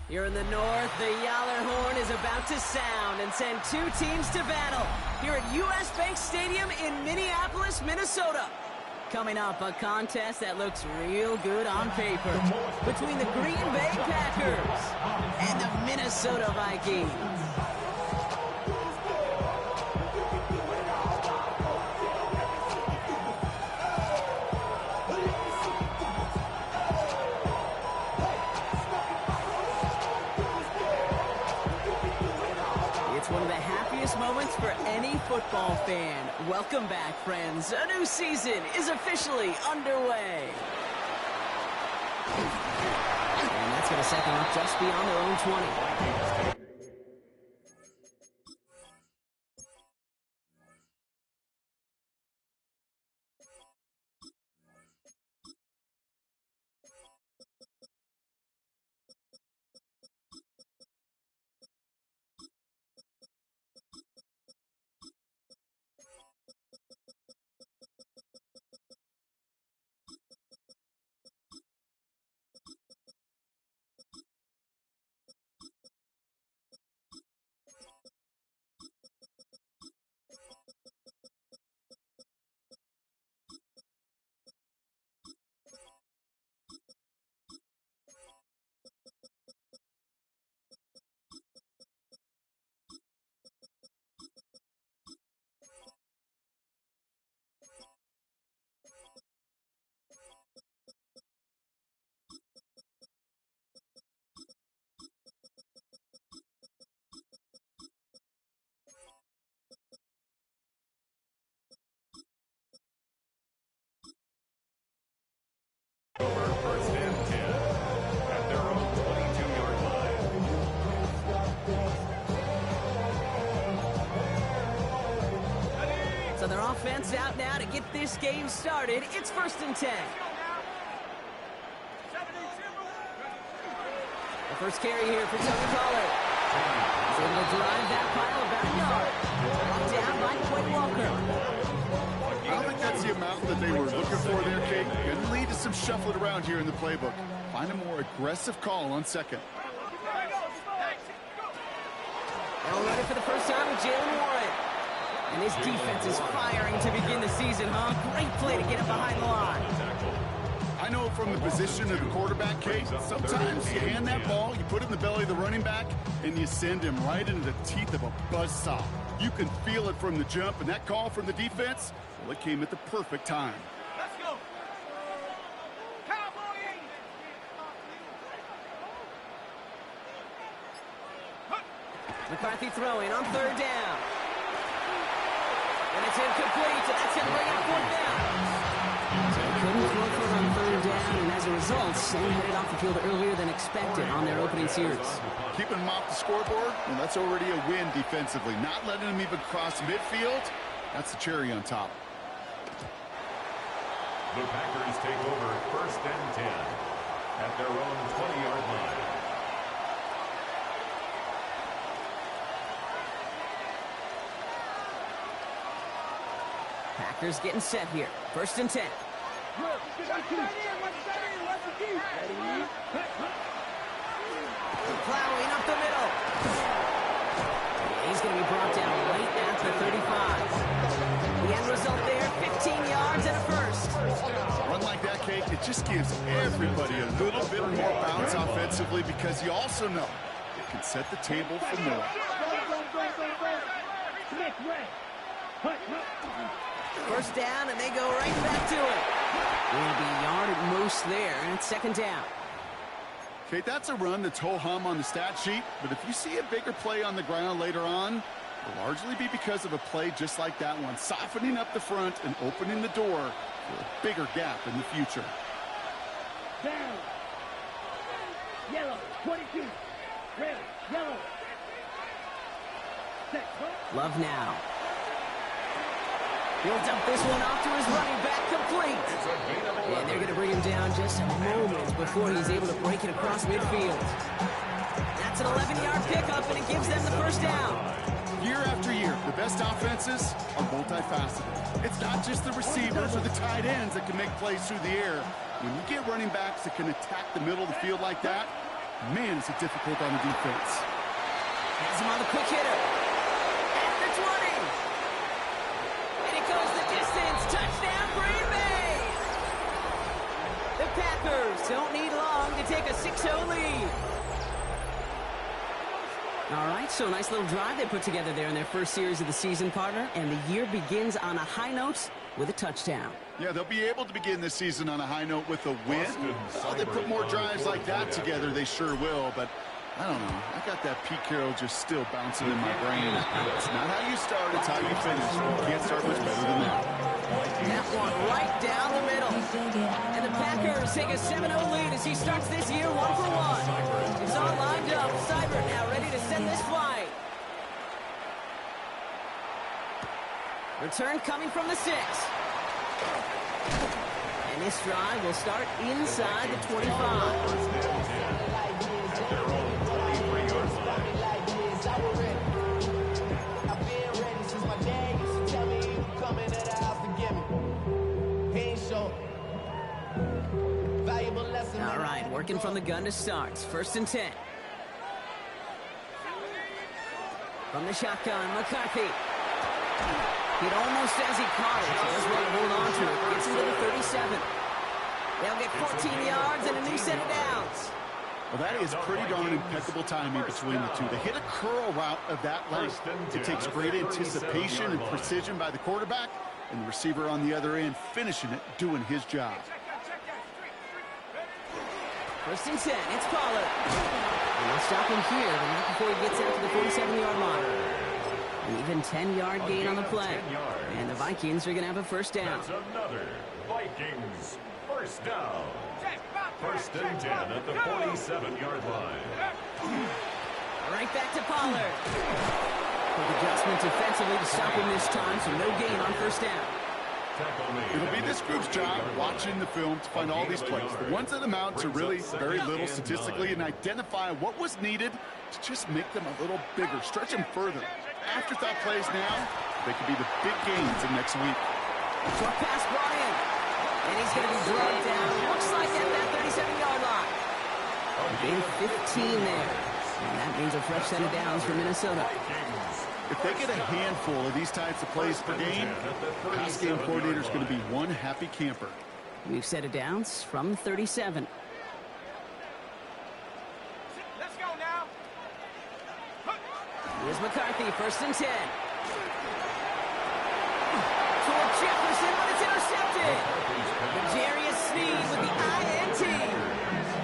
Here in the north, the Yaller horn is about to sound and send two teams to battle here at US Bank Stadium in Minneapolis, Minnesota. Coming up, a contest that looks real good on paper between the Green Bay Packers and the Minnesota Vikings. It's one of the happiest moments for any football fan. Welcome back, friends. A new season is officially underway. And that's going to set them up just beyond their own 20. First and 10 at their own 22-yard line. So their offense out now to get this game started. It's first and 10. The first carry here for Tony Pollard. He's able to drive that pile about a yard. Brought down by Quinn Walker. I don't think that's the amount that they were looking for there, Kate. Going to lead to some shuffling around here in the playbook. Find a more aggressive call on second. They'll run it for the first time with Jalen Warren. And his defense is firing to begin the season, huh? Great play to get him behind the line. I know from the position of the quarterback, Kate, sometimes you hand that ball, you put it in the belly of the running back, and you send him right into the teeth of a buzzsaw. You can feel it from the jump, and that call from the defense, well, it came at the perfect time. Let's go. Cowboys! McCarthy throwing on third down. And it's incomplete, and that's going to bring up fourth down. So they couldn't throw for it on third down, and as a result, Sam headed off the field earlier than expected on their opening series. Keeping them off the scoreboard, well, that's already a win defensively. Not letting them even cross midfield, that's the cherry on top. The Packers take over first and 10 at their own 20-yard line. Packers getting set here. First and 10. Plowing up the middle. He's going to be brought down right at the 35. The end result there, 15 yards and a first. Run like that, Kate, it just gives everybody a little bit more bounce offensively because you also know it can set the table for more. First down, and they go right back to it. Will be a yard at most there, and it's second down. Kate, that's a run that's ho-hum on the stat sheet, but if you see a bigger play on the ground later on, it'll largely be because of a play just like that one, softening up the front and opening the door for a bigger gap in the future. Down. Yellow, 22. Red, yellow. Set. Love now. He'll dump this one off to his running back, complete. And they're going to bring him down just moments before he's able to break it across midfield. That's an 11-yard pickup, and it gives them the first down. Year after year, the best offenses are multifaceted. It's not just the receivers or the tight ends that can make plays through the air. When you get running backs that can attack the middle of the field like that, Man, is it difficult on the defense. Has him on the quick hitter. At the 20. And it goes the distance. Touchdown, Green Bay. The Packers don't need long to take a 6-0 lead. All right, so a nice little drive they put together there in their first series of the season, partner. And the year begins on a high note with a touchdown. Yeah, they'll be able to begin this season on a high note with a win. Oh, they put more drives like that together, they sure will. But I don't know. I got that Pete Carroll just still bouncing in my brain. It's not how you start, it's how you finish. You can't start much better than that. That one right down the middle. And the Packers take a 7-0 lead as he starts this year 1-for-1. It's all lined up. Seibert now ready to send this flight. Return coming from the 6. And this drive will start inside the 25. All right, working from the gun to start. 1st and 10. From the shotgun, McCarthy. It almost as he caught it. Does well to hold on to it. Gets into the 37. They'll get 14 yards and a new set of downs. Well, that is pretty darn impeccable timing between the two. They hit a curl route of that length. It takes great anticipation and precision by the quarterback, and the receiver on the other end finishing it, doing his job. 1st and 10. It's Pollard. And they'll stop him here, but not before he gets out to the 47-yard line. An even 10-yard gain on the play. And the Vikings are going to have a first down. That's another Vikings first down. 1st and 10 at the 47-yard line. Right back to Pollard. Quick adjustment defensively to stop him this time, so no gain on 1st down. It'll be this group's job watching the film to find all these plays. The ones that amount to really very little statistically and identify what was needed to just make them a little bigger, stretch them further. Afterthought plays now, they could be the big gains in next week. Short pass brought in. And he's going to be drugged down. Looks like at that 37-yard line. Gain 15 there. And that means a fresh set of downs for Minnesota. If they get a handful of these types of plays per game, the pass game coordinator is going to be one happy camper. We've set of downs from 37. Let's go now. Here's McCarthy, 1st and 10. Toward Jefferson, but it's intercepted. Jarius Sneed with the INT.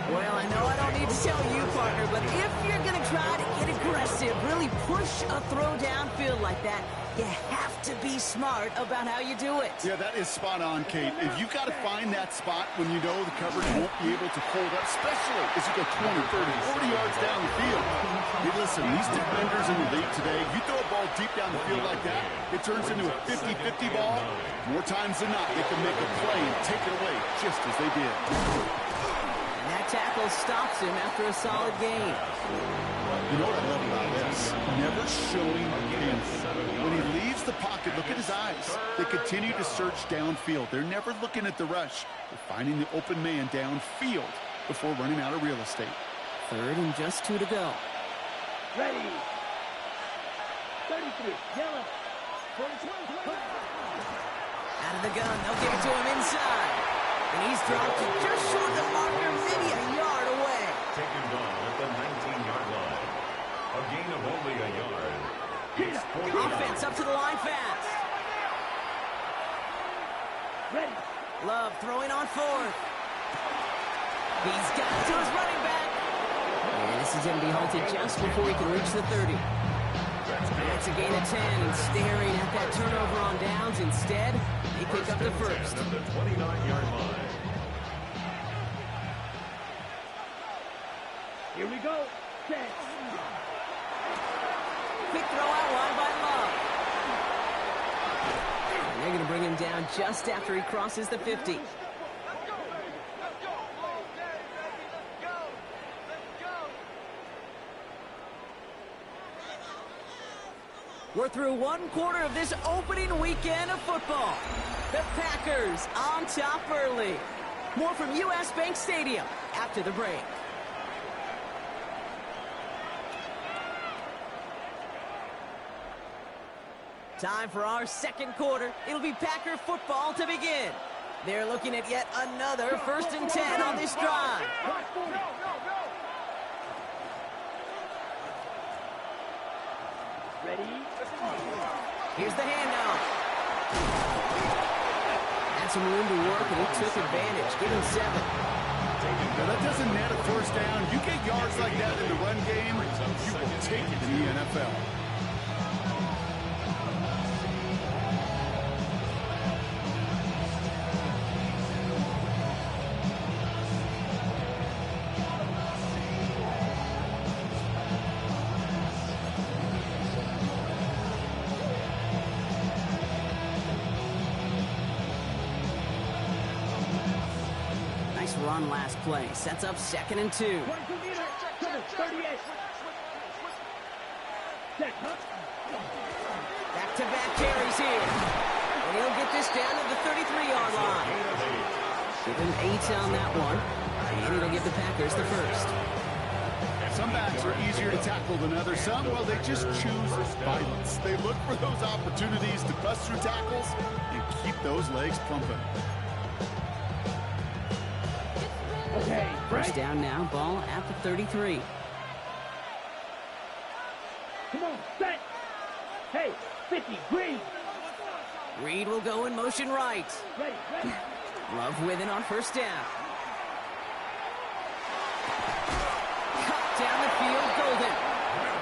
Well, I know I don't need to tell you, partner, but if you're going to try to get aggressive, really push a throw downfield like that, you have to be smart about how you do it. Yeah, that is spot on, Kate. If you've got to find that spot when you know the coverage won't be able to hold up, especially as you go 20, 30, 40 yards down the field. Hey, listen, these defenders in the league today, you throw a ball deep down the field like that, it turns into a 50-50 ball. More times than not, they can make a play and take it away just as they did. That tackle stops him after a solid gain. You know what I love about this? Never showing him. When he leaves the pocket, look at his eyes. They continue to search downfield. They're never looking at the rush. They're finding the open man downfield before running out of real estate. 3rd and just 2 to go. Ready. 33. Yellow. 42. Out of the gun, they'll give it to him inside. And he's dropped to just short of the marker, maybe a yard away. Taken down at the 19-yard line. A gain of only a yard. It's 49. Offense up to the line fast. Ready. Love throwing on 4th. He's got it to his running back. And this is going to be halted just before he can reach the 30. It's a gain of 10 and staring at that turnover on downs. Instead, they pick up the 1st. At the 29-yard line. Here we go. Set. Quick throw out wide by Love. And they're going to bring him down just after he crosses the 50. We're through one quarter of this opening weekend of football. The Packers on top early. More from US Bank Stadium after the break. Time for our second quarter. It'll be Packer football to begin. They're looking at yet another 1st and 10 on this drive. Ready? Here's the handoff. Had some room to work, and he took advantage. Give him 7. Now, that doesn't net a first down. You get yards like that in the run game, you will take it in the NFL. Run last play. Sets up 2nd and 2. 22 meters. 38. Check, huh? Back-to-back carries here. And he'll get this down to the 33-yard line. Give him 8 on that one. And it'll give the Packers the first. Some backs are easier to tackle than others. Some, well, they just choose violence. They look for those opportunities to bust through tackles and keep those legs pumping. Okay, First down now, ball at the 33. Come on, set. Hey, 50, green. Reed will go in motion right. Ready. Love with it on 1st down. Cut down the field, Golden.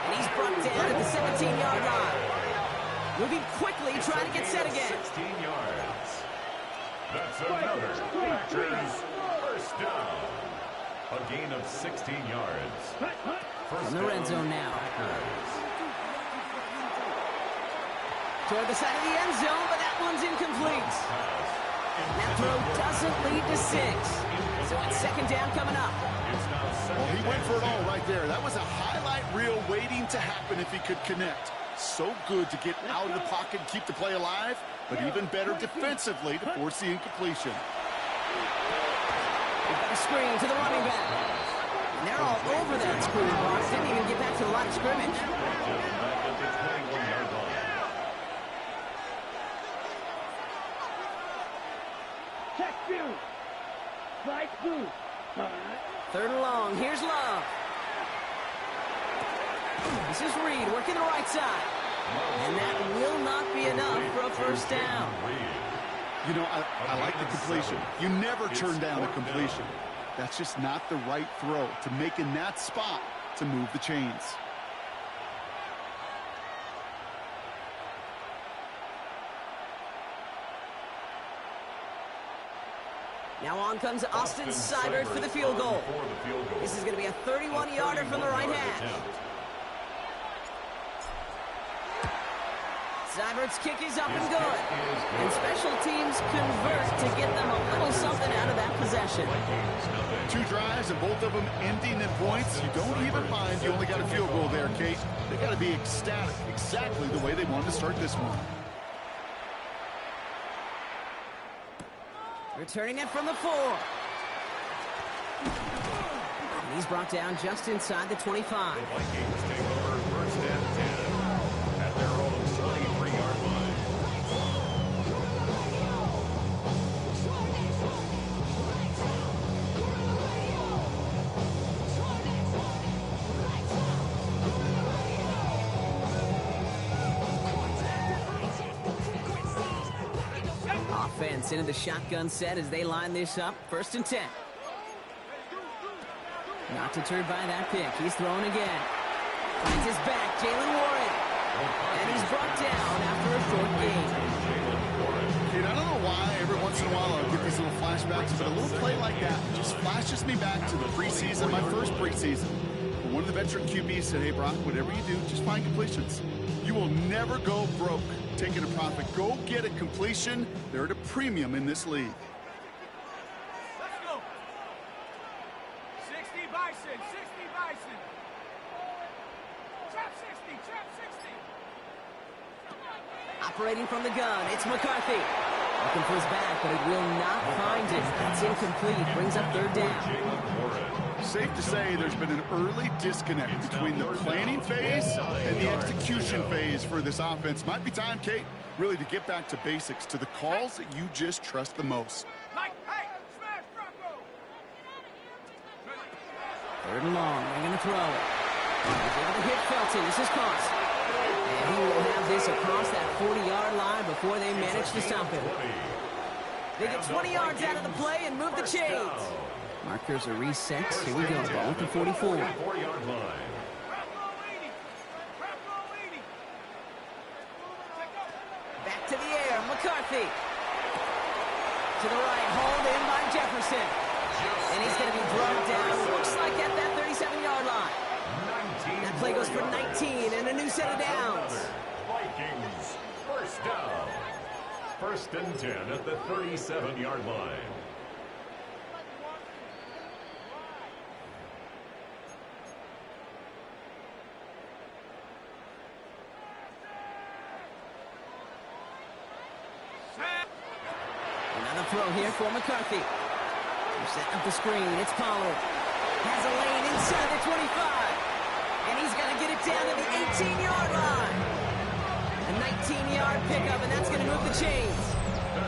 And he's brought down at the 17-yard line. Moving quickly, trying to get set again. 16 yards. That's another Packers first down. A gain of 16 yards. From the red zone now. Toward the side of the end zone, but that one's incomplete. That throw doesn't lead to 6. So it's 2nd down coming up. Well, he went for it all right there. That was a highlight reel waiting to happen if he could connect. So good to get out of the pocket and keep the play alive, but even better defensively to force the incompletion. A screen to the running back. And they're all over that screen box. Didn't even get back to the line of scrimmage. Check view. Strike through. 3rd and long. Here's Love. This is Reed working the right side. And that will not be enough for a first down. You know, I like the completion. You never turn down a completion. That's just not the right throw to make in that spot to move the chains. Now on comes Austin Seibert for the field goal. This is going to be a 31-yarder from the right hash. Seibert's kick is up and good. And special teams convert to get them a little something out of that possession. 2 drives and both of them ending in points. You don't even mind you only got a field goal there, Kate. They got to be ecstatic, exactly the way they wanted to start this one. Returning it from the 4. And he's brought down just inside the 25. The Vikings take over 1st and 10 at their own 23-yard line. Offense into the shotgun set as they line this up. 1st and 10. Not deterred by that pick. He's throwing again. Finds his back, Jalen Warren. And he's brought down after a short game. Kate, I don't know why every once in a while I'll get these little flashbacks, but a little play like that just flashes me back to the preseason, my first preseason. One of the veteran QBs said, hey, Brock, whatever you do, just find completions. You will never go broke taking a profit. Go get a completion. They're at a premium in this league. Let's go. 60 Bison, 60 Bison. Trap 60, trap 60. Operating from the gun, it's McCarthy. Looking for his back, but he will not find it. That's incomplete. Brings up third down. Safe to say there's been an early disconnect between the planning phase and the execution phase for this offense. Might be time, Kate, really to get back to basics, to the calls that you just trust the most. Third and long. They're going to throw it. He's able to hit Felton. This is caught. And he will have this across that 40-yard line before they manage to stop him. They get 20 yards out of the play and move the chains. Markers are reset. Here we go. Ball at the 44. Back to the air. McCarthy. To the right. Hauled in by Jefferson. And he's going to be brought down. Looks like at that 37-yard line. That play goes for 19 and a new set of downs. Vikings, first down. First and 10 at the 37-yard line. Another throw here for McCarthy. They're setting up the screen. It's Pollard. Has a lane inside the 25. And he's going to get it down to the 18-yard line. A 19-yard pickup, and that's going to move the chains.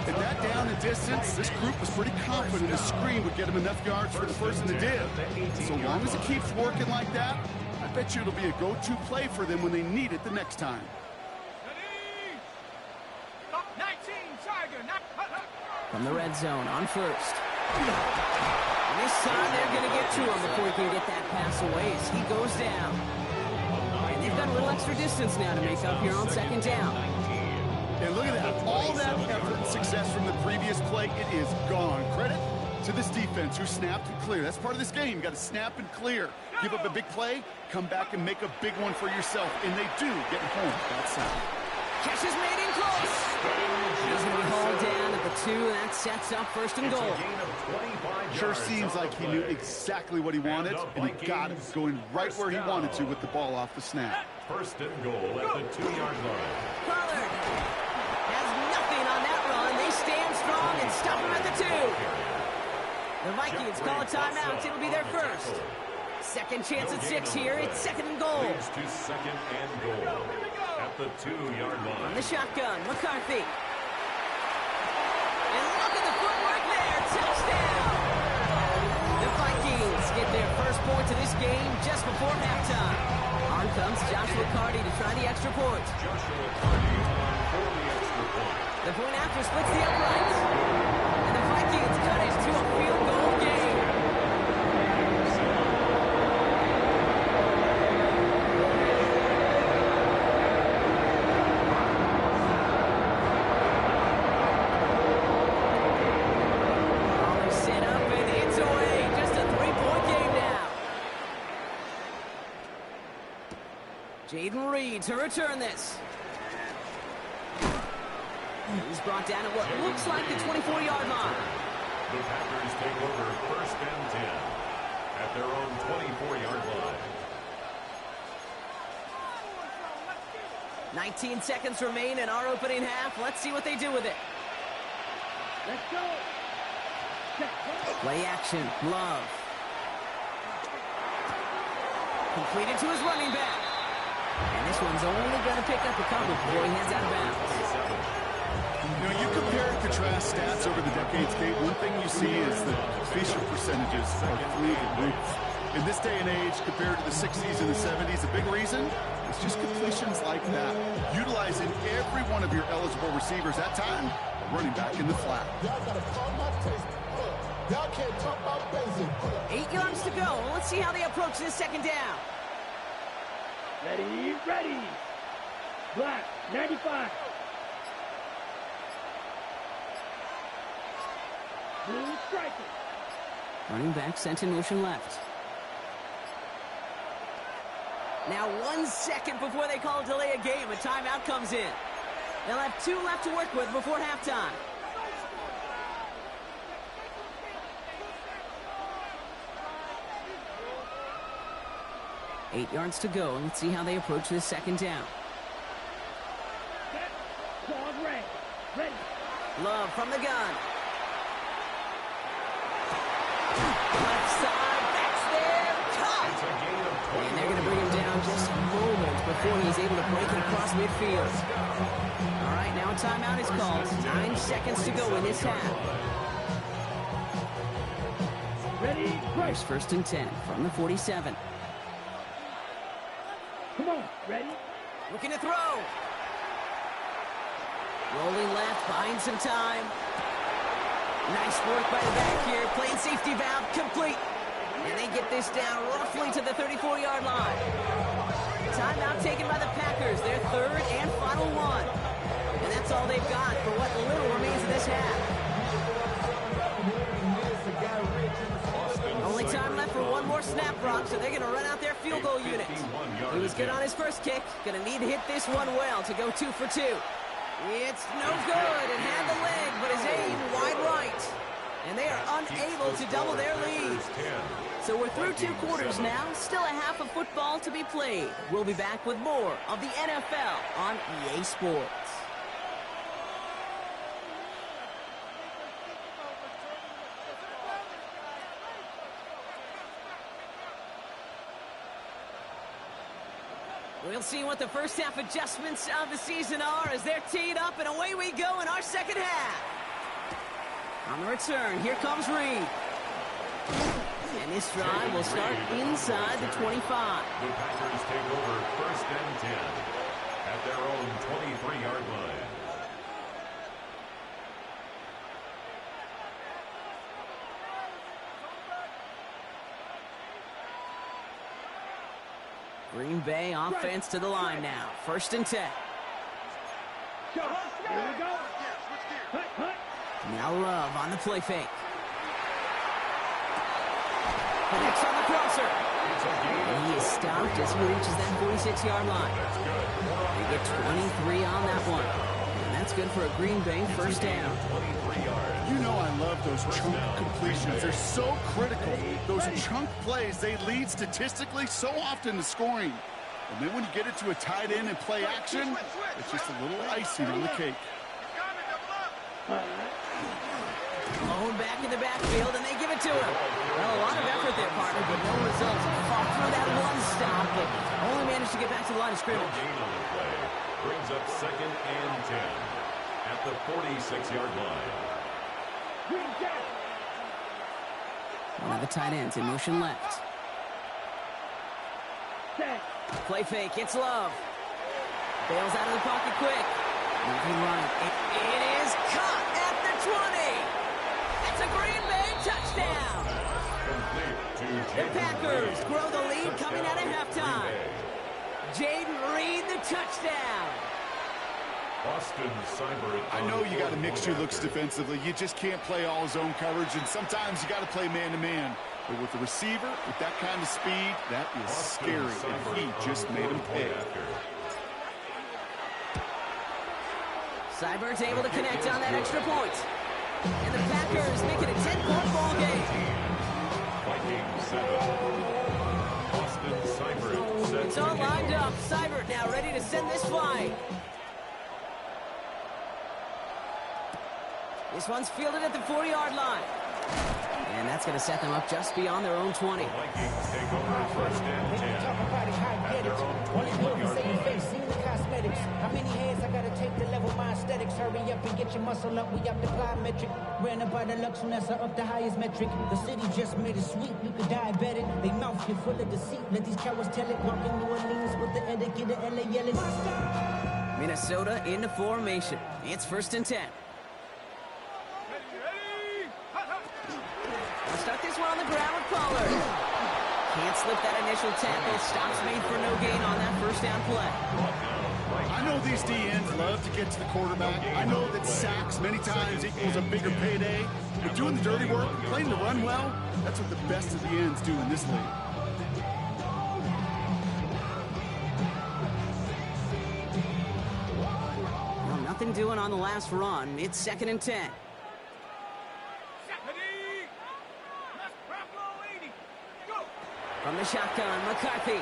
At that down and distance, this group was pretty confident the screen would get him enough yards for the person that did. So long as it keeps working like that, I bet you it'll be a go-to play for them when they need it the next time. From the red zone on first. And this time they're going to get to him before he can get that pass away as he goes down. And they've got a little extra distance now to make up here on second down. And look at that. All that effort and success from the previous play, it is gone. Credit to this defense who snapped and cleared. That's part of this game. You got to snap and clear. Give up a big play, come back and make a big one for yourself. And they do get home that side. Catch is made in close. He's going to be hauled down at the 2, and that sets up first and goal. Sure seems like he knew exactly what he wanted, and he got it, going right where he wanted to with the ball off the snap. First and goal at the 2-yard line. Pollard has nothing on that run. They stand strong and stop him at the 2. The Vikings call a timeout. It'll be their first. Second chance at 6 here. It's second and goal. Leads to second and goal at the 2-yard line. On the shotgun, McCarthy. And look at the footwork there. Touchdown! The Vikings get their first points of this game just before halftime. On comes Joshua Carty to try the extra point. Joshua Carty for the extra point. The point after splits the uprights. And the Vikings cut it to a field goal game. Jaden Reed to return this. He's brought down at what looks like the 24-yard line. The Packers take over first and 10 at their own 24-yard line. 19 seconds remain in our opening half. Let's see what they do with it. Let's go. Play action. Love. Completed to his running back. And this one's only going to pick up a couple before he heads out of bounds. You know, you compare and contrast stats over the decades, Kate. One thing you see is that completion percentages are through the roof. In this day and age, compared to the 60s and the 70s, a big reason is just completions like that. Utilizing every one of your eligible receivers at time, running back in the flat. Y'all can't talk about basic. 8 yards to go. Let's see how they approach this second down. Ready, ready. Black, 95. Blue striker. Running back sent in motion left. Now 1 second before they call a delay a game, a timeout comes in. They'll have 2 left to work with before halftime. Eight yards to go, and let's see how they approach this second down. Set. Ball ready. Ready. Love from the gun. Left side, that's there, caught! It's a gain of 20. And they're going to bring him down just moments before he's able to break it across midfield. All right, now a timeout is called. 9 seconds to go in this half. Ready, break. Here's 1st and 10 from the 47. Come on, ready? Looking to throw. Rolling left, buying some time. Nice work by the back here. Playing safety valve complete. And they get this down roughly to the 34-yard line. Timeout taken by the Packers. Their 3rd and final one. And that's all they've got for what little remains of this half. Only time left for one more snap, Brock, so they're going to run out their field goal unit. He was good on his first kick. Going to need to hit this one well to go 2 for 2. It's no good. It had the leg, but his aim wide right. And they are unable to double their lead. So we're through 2 quarters now. Still a half of football to be played. We'll be back with more of the NFL on EA Sports. We'll see what the first half adjustments of the season are as they're teed up, and away we go in our second half. On the return, here comes Reed. And this drive will start inside the 25. The Packers take over 1st and 10 at their own 23-yard line. Green Bay offense to the line now. 1st and 10. Here we go. Hut, hut. Now Love on the play fake. Connects on the crosser. And he is stopped as he reaches that 46-yard line. They get 23 on that one. And that's good for a Green Bay 1st down. You know I love those chunk completions. They're so critical. Those chunk plays, they lead statistically so often to scoring. And then when you get it to a tight end and play action, it's just a little icing on the cake. Blown back in the backfield, and they give it to him. Well, a lot of effort there, partner, but no results. Fought through that one stop, but only managed to get back to the line of scrimmage. Gain on the play brings up 2nd and 10 at the 46-yard line. One of the tight ends in motion left. Play fake, it's Love. Bails out of the pocket quick. Moving right. It is caught at the 20. That's a Green Bay touchdown. The Packers grow the lead coming out of halftime. Jaden Reed, the touchdown. I know you got to mix your looks defensively. You just can't play all zone coverage, and sometimes you got to play man-to-man. But with the receiver, with that kind of speed, that is scary, and he just made him pay. Seibert's able to connect on that extra point. And the Packers make it a 10-point ball game. It's all lined up. Seibert now ready to send this flying. This one's fielded at the 40-yard line. And that's going to set them up just beyond their own 20. The Vikings take over 1st and 10 at their own 21-yard line. Cosmetics. How many hands I gotta take to level my aesthetics? Hurry up and get your muscle up. We up the plyometric. Ran up by the Lux when that's up the highest metric. The city just made it sweet. You could diabetic. They mouth get full of deceit. Let these cowards tell it. Walk in New Orleans with the etiquette of LA yelling. Minnesota into formation. It's 1st and 10. I'll start this one on the ground with Pollard. Can't slip that initial tackle. Stops made for no gain on that 1st down play. I know these DNs love to get to the quarterback. I know that sacks many times equals a bigger payday. But doing the dirty work, playing the run well, that's what the best of the ends do in this league. Well, nothing doing on the last run. It's 2nd and 10. From the shotgun, McCarthy.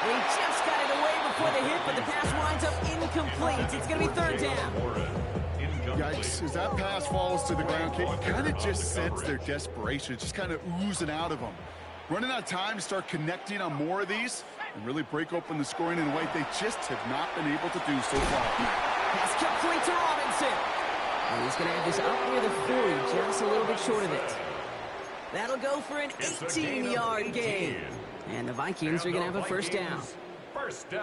He just got it away before the hit, but the pass winds up incomplete. It's going to be third down. Yikes, as that pass falls to the ground, Kate, you kind of just sense their desperation. It's just kind of oozing out of them. Running out of time to start connecting on more of these and really break open the scoring in a way they just have not been able to do so far. Pass complete to Robinson. And he's going to have this up near the 40, just a little bit short of it. That'll go for an 18-yard gain. And the Vikings are going to have a first down.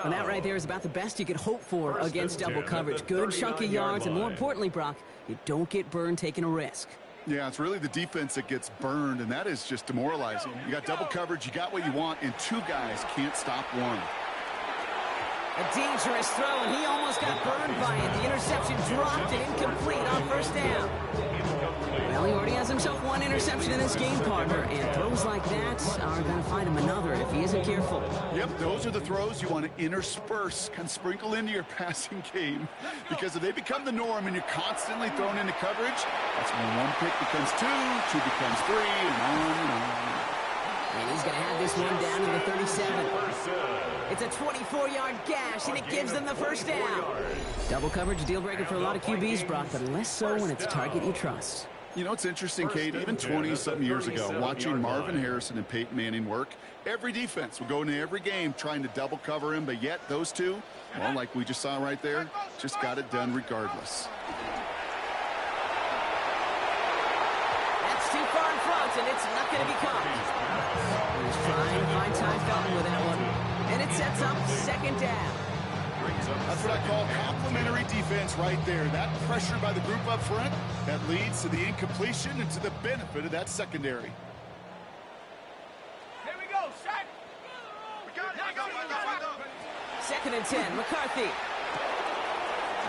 And that right there is about the best you could hope for against double coverage. Good chunky yards, and more importantly, Brock, you don't get burned taking a risk. Yeah, it's really the defense that gets burned, and that is just demoralizing. You got double coverage, you got what you want, and two guys can't stop one. A dangerous throw, and he almost got burned by it. The interception dropped and incomplete on first down. Well, he already has himself one interception in this game, partner, and throws like that are going to find him another if he isn't careful. Yep, those are the throws you want to intersperse, kind of sprinkle into your passing game, because if they become the norm and you're constantly thrown into coverage, that's when one pick becomes two becomes three, and on and on. And he's going to have this one down to the 37. It's a 24-yard gash, and it gives them the first down. Double coverage, a deal breaker for a lot of QBs, Brock, but less so when it's a target you trust. You know, it's interesting, Kate, even 20-something years ago, watching Marvin Harrison and Peyton Manning work, every defense would go into every game trying to double cover him, but yet those two, well, like we just saw right there, just got it done regardless. That's too far in front, and it's not going to be caught. He's trying to find Ty Felton with that one, and it sets up second down. That's what I call complementary defense right there. That pressure by the group up front, that leads to the incompletion and to the benefit of that secondary. Here we go, set. We got it. Second and 10, McCarthy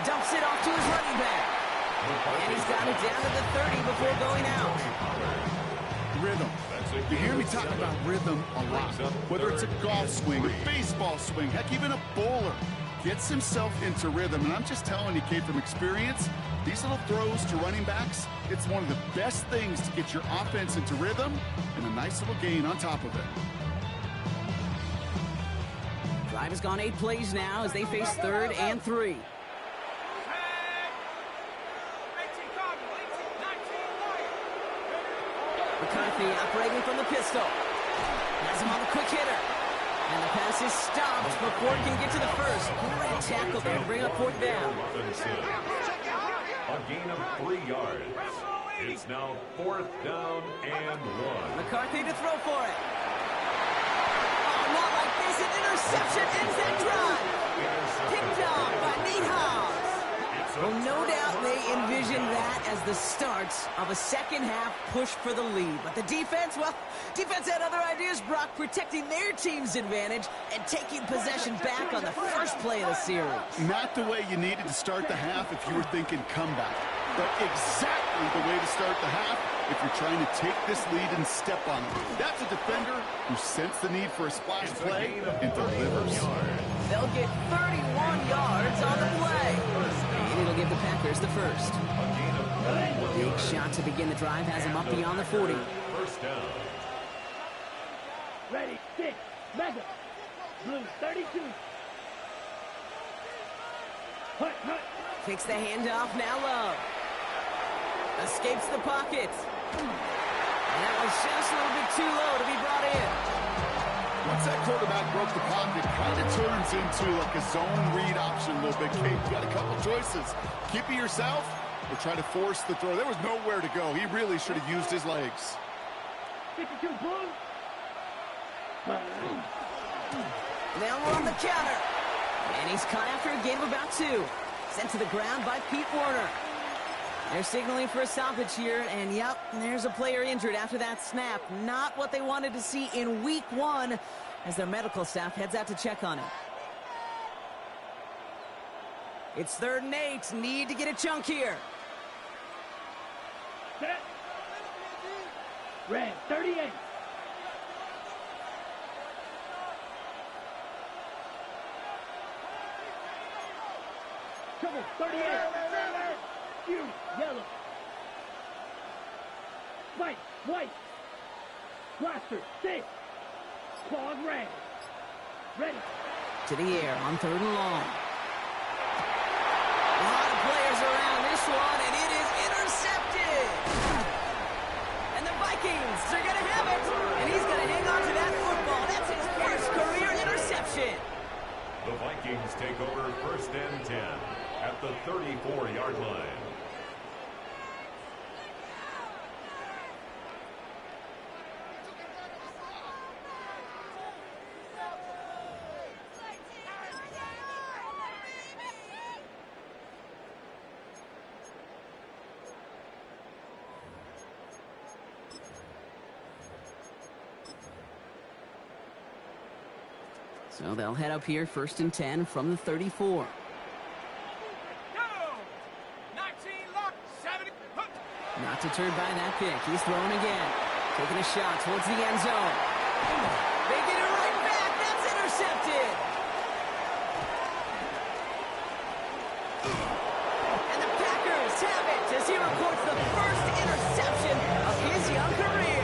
dumps it off to his running back. And he's got it down to the 30 before going out. Rhythm. You hear me talk about rhythm a lot. Whether it's a golf swing, a baseball swing, heck, even a bowler gets himself into rhythm. And I'm just telling you, Kate, from experience, these little throws to running backs, it's one of the best things to get your offense into rhythm and a nice little gain on top of it. Drive has gone 8 plays now as they face third and 3. McCarthy operating from the pistol. Has him on the quick hitter. And the pass is stopped before it can get to the first. Great tackle there to bring up fourth down. A gain of 3 yards. It's now 4th down and 1. McCarthy to throw for it. Oh, not like this. An interception ends that drive. Picked off by Nate Hobbs. Well, no doubt they envisioned that as the start of a second-half push for the lead. But the defense, well, defense had other ideas, Brock, protecting their team's advantage and taking possession back on the first play of the series. Not the way you needed to start the half if you were thinking comeback, but exactly the way to start the half if you're trying to take this lead and step on it. That's a defender who sensed the need for a splash play and delivers. They'll get 31 yards on the play. And it'll give the Packers the first. Big shot to begin the drive has him up beyond the 40. First down. Ready, 6, mega, blue, 32. Hut, hut. Takes the handoff, now Love. Escapes the pocket. And that was just a little bit too low to be brought in. Once that quarterback broke the pocket, it kind of turns into like a zone read option a little bit, Kate. You got a couple choices. Keep it yourself or try to force the throw. There was nowhere to go. He really should have used his legs. 52 blue. Now we're on the counter. And he's caught after a gain of about 2. Sent to the ground by Pete Werner. They're signaling for a stoppage here, and yep, there's a player injured after that snap. Not what they wanted to see in week 1 as their medical staff heads out to check on him. It's 3rd and 8. Need to get a chunk here. Set. Red, 38. Trouble, 38. You, yellow. White. Blaster, 6. Claws, red. Ready. To the air on 3rd and long. A lot of players around this one, and it is intercepted. And the Vikings are going to have it, and he's going to hang on to that football. That's his first career interception. The Vikings take over 1st and 10 at the 34-yard line. So they'll head up here 1st and 10 from the 34. Not deterred by that pick. He's throwing again. Taking a shot towards the end zone. They get it right back. That's intercepted. And the Packers have it as he records the first interception of his young career.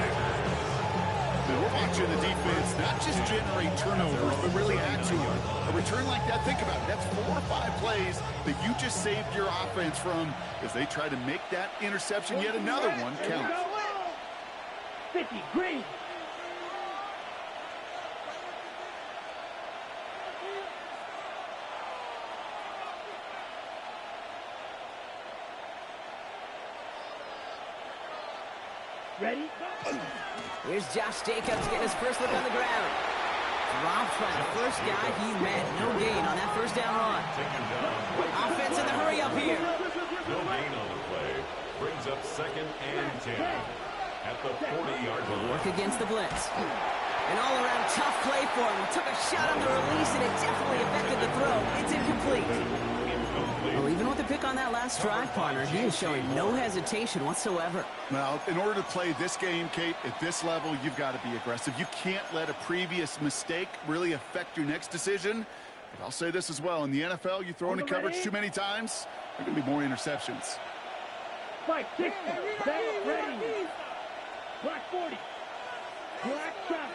We're watching the defense not just generate turnovers, but really add to them. A return like that, think about it. That's 4 or 5 plays that you just saved your offense from as they try to make that interception, yet another one, count. 50, green. Ready? Here's Josh Jacobs getting his first look on the ground. Dropped by the first guy he met. No gain on that first down run. Offense in the hurry up here. No gain on the play. Brings up 2nd and 10 at the 40-yard line. Work against the blitz. An all-around tough play for him. Took a shot on the release, and it definitely affected the throw. It's incomplete. Well, even with the pick on that last drive, partner, he is showing no hesitation whatsoever. Now, in order to play this game, Kate, at this level, you've got to be aggressive. You can't let a previous mistake really affect your next decision. But I'll say this as well. In the NFL, you throw into coverage too many times, there are going to be more interceptions. 560. Back ready. Black 40. Black shot.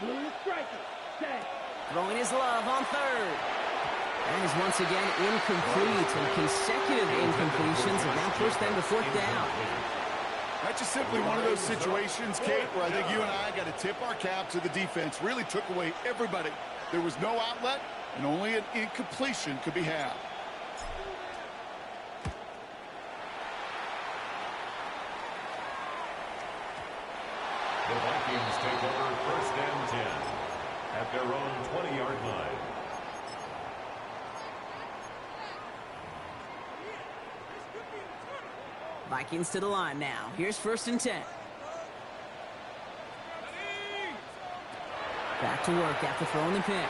Blue striker. Set. Throwing his love on 3rd. That is once again incomplete, and consecutive incompletions have now pushed them to 4th down. That's just simply one of those situations, Kate, where I think you and I got to tip our cap to the defense. Really took away everybody. There was no outlet, and only an incompletion could be had. The Vikings take over 1st and 10 at their own 20-yard line. Vikings to the line now. Here's 1st and 10. Back to work after throwing the pick.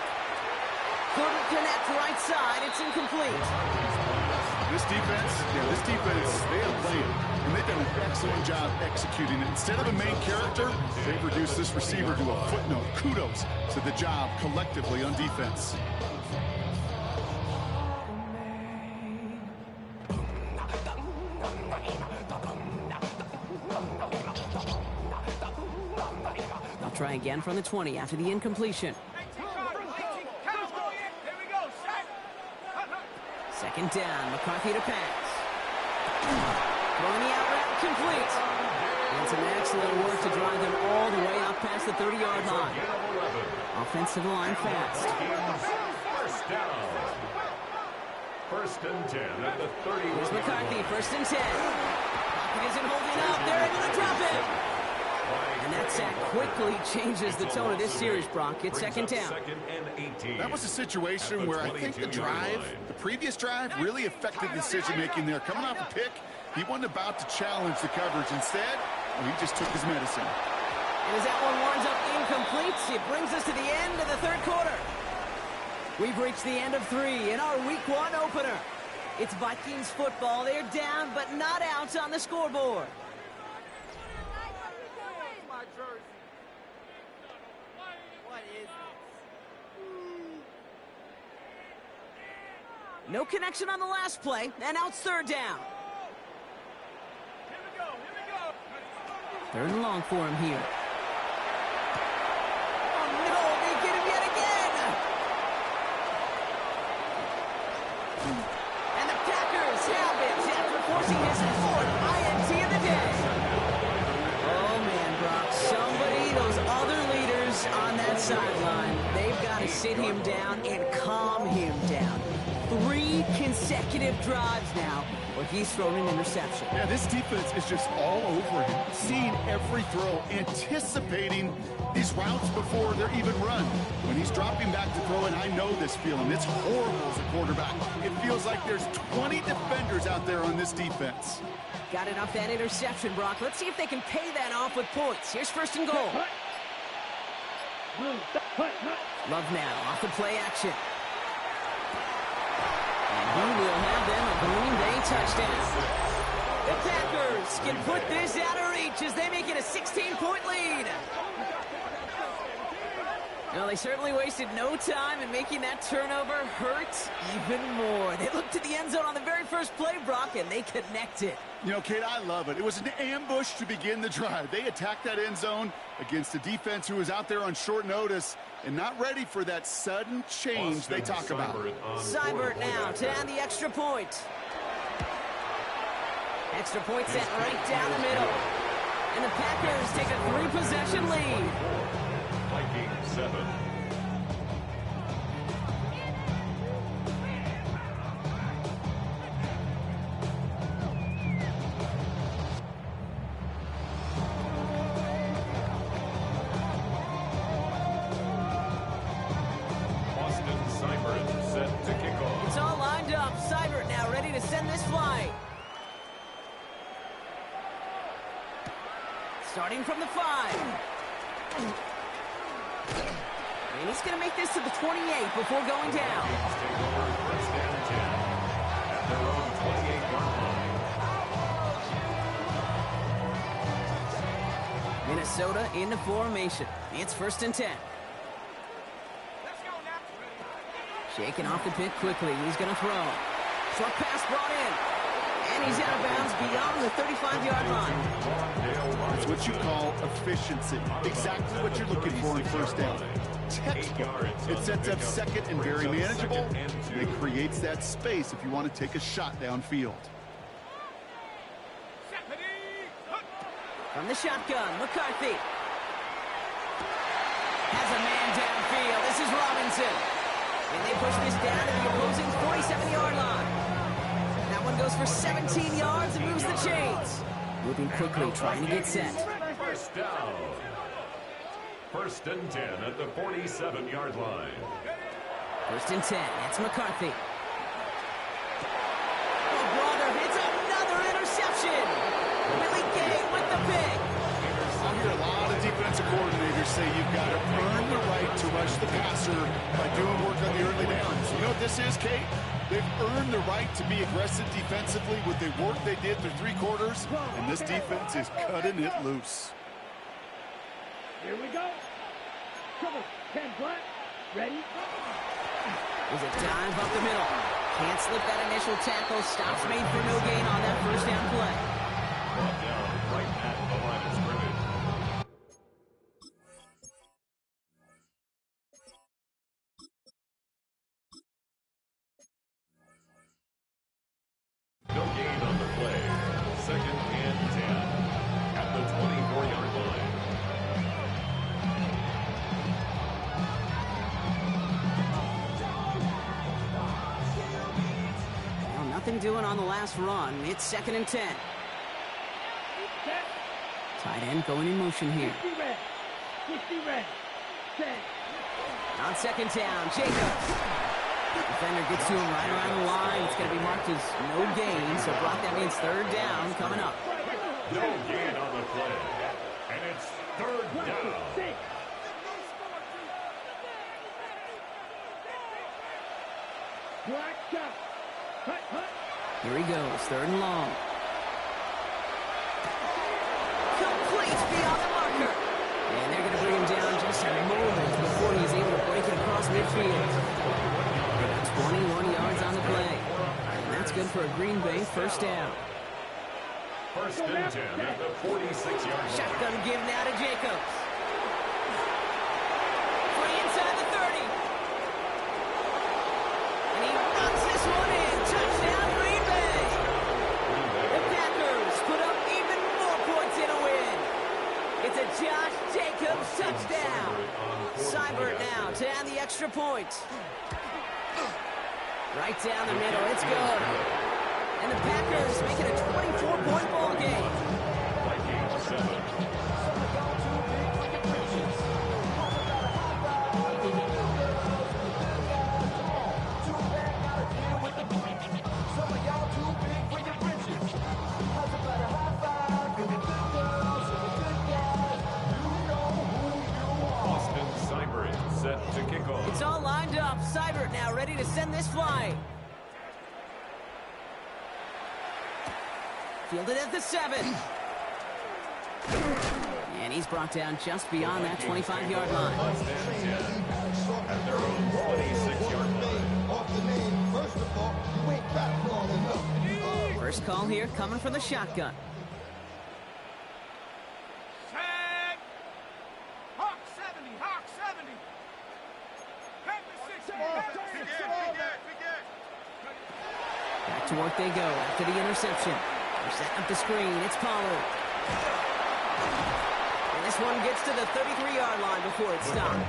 Couldn't connect right side. It's incomplete. This defense, they have played, and they've done an excellent job executing it. Instead of a main character, they've reduced this receiver to a footnote. Kudos to the job collectively on defense. They'll try again from the 20 after the incompletion. 2nd down, McCarthy to pass. Throwing the out route complete. And some excellent work to drive them all the way up past the 30-yard line. Offensive line fast. 1st down. 1st and 10 at the 30. Here's McCarthy, 1st and 10. Pocket isn't holding up. They're able to drop it. And that sack quickly changes the tone of this series, Brock. It's 2nd down. 2nd and 18. That was a situation where I think the previous drive, really affected the decision-making there. Coming off a pick, he wasn't about to challenge the coverage. Instead, he just took his medicine. And as that one winds up incomplete, it brings us to the end of the 3rd quarter. We've reached the end of 3 in our Week 1 opener. It's Vikings football. They're down, but not out on the scoreboard. No connection on the last play, and now it's 3rd down. 3rd and long for him here. Oh, no, they get him yet again. sideline. They've got to sit him down and calm him down. 3 consecutive drives now where he's thrown an interception. Yeah, this defense is just all over him, seeing every throw, anticipating these routes before they're even run. When he's dropping back to throw, and I know this feeling, it's horrible as a quarterback. It feels like there's 20 defenders out there on this defense. Got it off that interception, Brock. Let's see if they can pay that off with points. Here's 1st and goal. Love now off the play action. And he will have them a Green Bay touchdown. The Packers can put this out of reach as they make it a 16-point lead. Well, they certainly wasted no time in making that turnover hurt even more. They looked to the end zone on the very first play, Brock, and they connected. You know, Kate, I love it. It was an ambush to begin the drive. They attacked that end zone against a defense who was out there on short notice and not ready for that sudden change they talk about. Seibert now to add the extra point. Extra point set right down the middle. And the Packers take a 3-possession lead. Viking 7. It's all lined up. Seibert now ready to send this flight. Starting from the 5. And he's going to make this to the 28 before going down. Minnesota into formation. It's 1st and 10. Shaking off the pick quickly. He's going to throw. Short pass brought in. And he's out of bounds beyond the 35-yard line. It's what you call efficiency. Exactly what you're looking for in 1st down. Textbook. It sets up 2nd and very manageable. And it creates that space if you want to take a shot downfield. From the shotgun, McCarthy. Has a man downfield. This is Robinson. And they push this down to the opposing 47-yard line. That one goes for 17 yards and moves the chains. Moving quickly, trying to get set. 1st down. 1st and 10 at the 47-yard line. 1st and 10. It's McCarthy. Oh, brother, it's another interception. Willie Gay with the pick. I hear a lot of defensive coordinators say you've got to earn the right to rush the passer by doing work on the early downs. You know what this is, Kate? They've earned the right to be aggressive defensively with the work they did through 3 quarters, and this defense is cutting it loose. Here we go. Trouble. 10 flat. Ready? There's a dive up the middle. Can't slip that initial tackle. Stops made for no gain on that 1st down play. Brought down right at the line of scrimmage. No gain on the play. 2nd and 10 at the 24-yard line. Well, nothing doing on the last run. It's 2nd and 10. Tight end going in motion here. 50 red. Set. On 2nd down, Jacobs. Defender gets to him right around the line. It's going to be marked as no gain, so Brock, that means 3rd down coming up. No gain on the play. And it's 3rd down. Here he goes, 3rd and long. Complete beyond the marker. And they're going to bring him down just a moment before he's able to break it across midfield. 21 yards on the play. And that's good for a Green Bay 1st down. 1st and 10 at the 46-yard line. Shotgun give now to Jacobs. Free inside the 30. And he runs this one in. Touchdown, Green Bay. The Packers put up even more points in a win. It's a Josh Jacobs touchdown. Seibert Seibert now to add the extra point. Right down the middle, it's good. And the Packers make it a 24-point ball game. Vikings 7. Set to kick off. It's all lined up. Seibert now ready to send this flying. Fielded at the 7. And he's brought down just beyond that 25-yard line. At their own 26-yard line. First call here coming from the shotgun. Back to work they go after the interception. They're setting up the screen. It's Pollard. And this one gets to the 33-yard line before it stopped.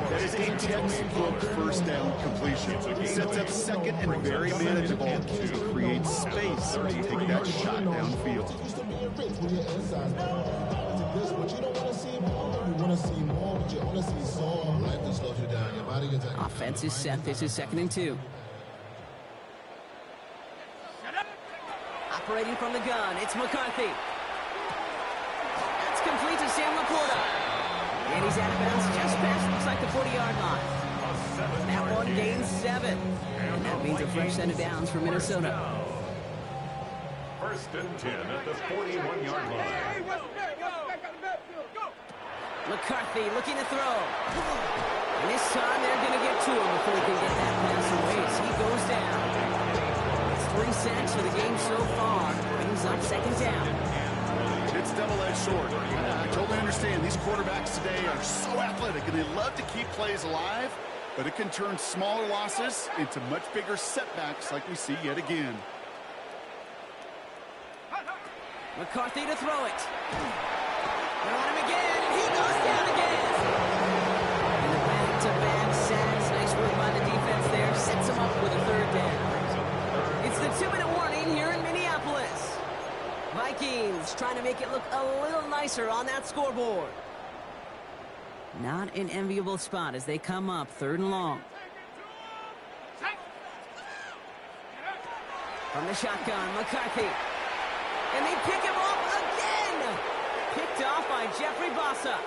That is a textbook first down completion. Sets up second and very manageable to create space to take that shot downfield. Offense is set. This is 2nd and 2. Operating from the gun, it's McCarthy. That's complete to Sam Laporta. And he's out of bounds just past, looks like the 40-yard line. That one gains 7. And that means a fresh set of downs for Minnesota. 1st and 10 at the 41-yard line. McCarthy looking to throw. And this time they're going to get to him before he can get that pass away as he goes down. It's 3 sacks for the game so far. Brings up 2nd down. It's double-edged sword. I totally understand. These quarterbacks today are so athletic, and they love to keep plays alive, but it can turn smaller losses into much bigger setbacks like we see yet again. McCarthy to throw it. They're on him again, and he goes down again. And the back-to-back sacks. Nice work by the defense there. Sets him up with a 3rd down. It's the 2-minute warning here in Minneapolis. Vikings trying to make it look a little nicer on that scoreboard. Not an enviable spot as they come up 3rd and long. From the shotgun, McCarthy. And they pick him off again. Picked off by Jeffrey Bossa.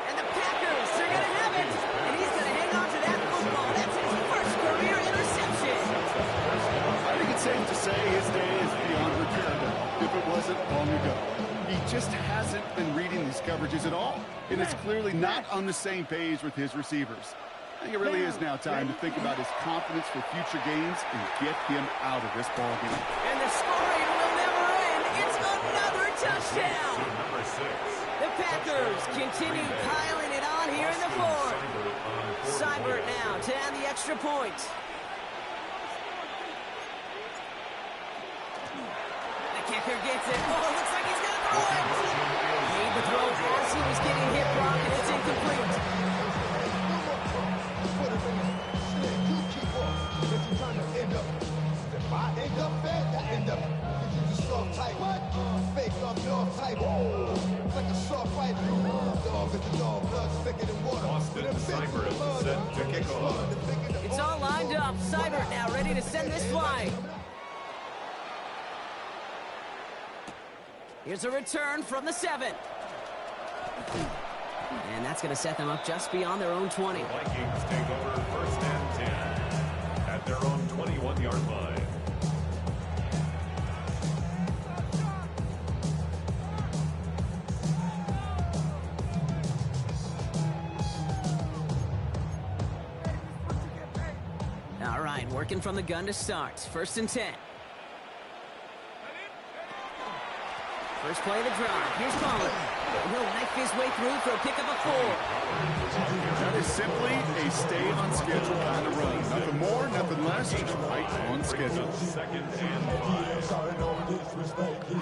And the Packers, they're going to have it. And he's going to hang on to that football. That's his first career interception. I think it's safe to say his day is beyond repair now, if it wasn't long ago. He just hasn't been reading these coverages at all, and it's clearly not on the same page with his receivers. I think it really is now time to think about his confidence for future games and get him out of this ball game. And the scoring will never end. It's another touchdown. Number 6. The Packers continue piling it on here in the 4th. Seibert now to add the extra point. The kicker gets it. Oh, looks like he's going to throw it. Made the throw as he was getting hit, Brock, and it's incomplete. Set to kick off. It's all lined up. Seibert now ready to send this flying. Here's a return from the 7. And that's going to set them up just beyond their own 20. Vikings take over 1st and 10 at their own 21-yard line. All right, working from the gun to start. 1st and 10. First play of the drive. Here's Pollard. He'll knife his way through for a pick of a 4. That is simply a stay on schedule kind of run. Nothing more, nothing less, just right on schedule. 2nd and 5.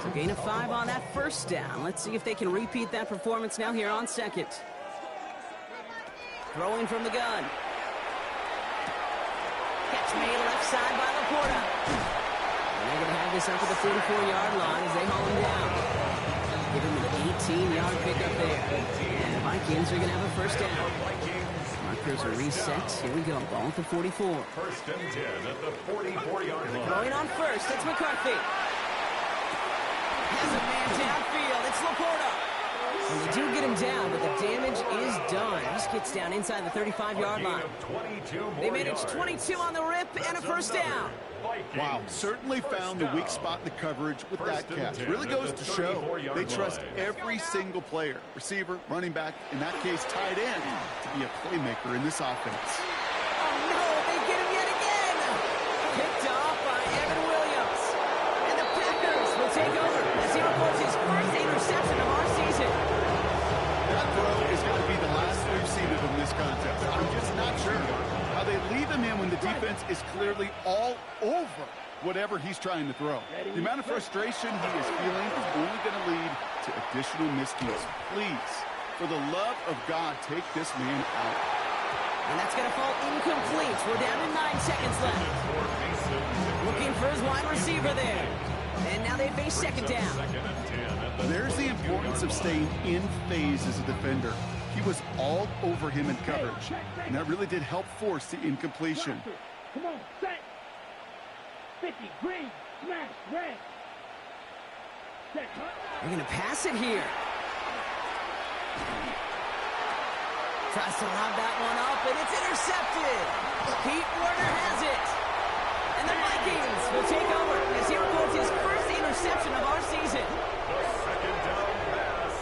So gain of 5 on that 1st down. Let's see if they can repeat that performance now here on 2nd. Throwing from the gun. Catch made left side by Laporta. And they're going to have this up at the 44-yard line as they haul him down. Give him an 18-yard pickup there. And the Vikings are going to have a first down. Markers are reset. Here we go. Ball at the 44. First and 10 at the 44-yard line. Going on first. It's McCarthy. Has a man downfield. It's Laporta. And they do get him down, but the damage is done. Just gets down inside the 35-yard line. They managed 22 on the rip and a first down. Wow, certainly found the weak spot in the coverage with that catch. Really goes to show they trust every single player, receiver, running back, in that case tight end, to be a playmaker in this offense. Oh no, they get him yet again. Picked off by Evan Williams. And the Packers will take over as he records his first interception of our season. That throw is going to be the last we've seen of him this contest. I'm just not sure how they leave him in when the defense is clearly all over whatever he's trying to throw. The amount of frustration he is feeling is only going to lead to additional miscues. Please, for the love of God, take this man out. And that's going to fall incomplete. We're down to 9 seconds left. Looking for his wide receiver there. And now they face second down. There's the importance of staying in phase as a defender. He was all over him in coverage, and that really did help force the incompletion. Come on, set. 50, green, smash, red. Set, They're going to pass it here. Tries to lob that one up, and it's intercepted. Pete Werner has it. And the Vikings will take over as he records his first interception of our season. Second down pass.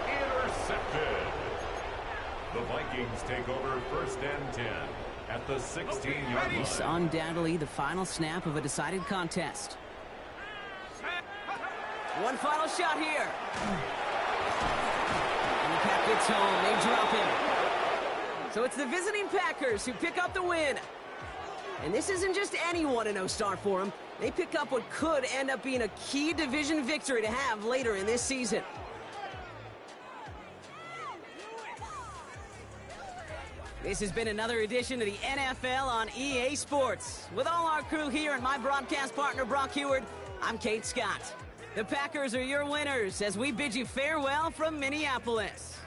Intercepted. The Vikings take over first and 10 at the 16-yard line. It's undoubtedly the final snap of a decided contest. One final shot here. And the Pack gets home. They drop him. So it's the visiting Packers who pick up the win. And this isn't just any 1-0 start for them. They pick up what could end up being a key division victory to have later in this season. This has been another edition of the NFL on EA Sports. With all our crew here and my broadcast partner, Brock Heward, I'm Kate Scott. The Packers are your winners as we bid you farewell from Minneapolis.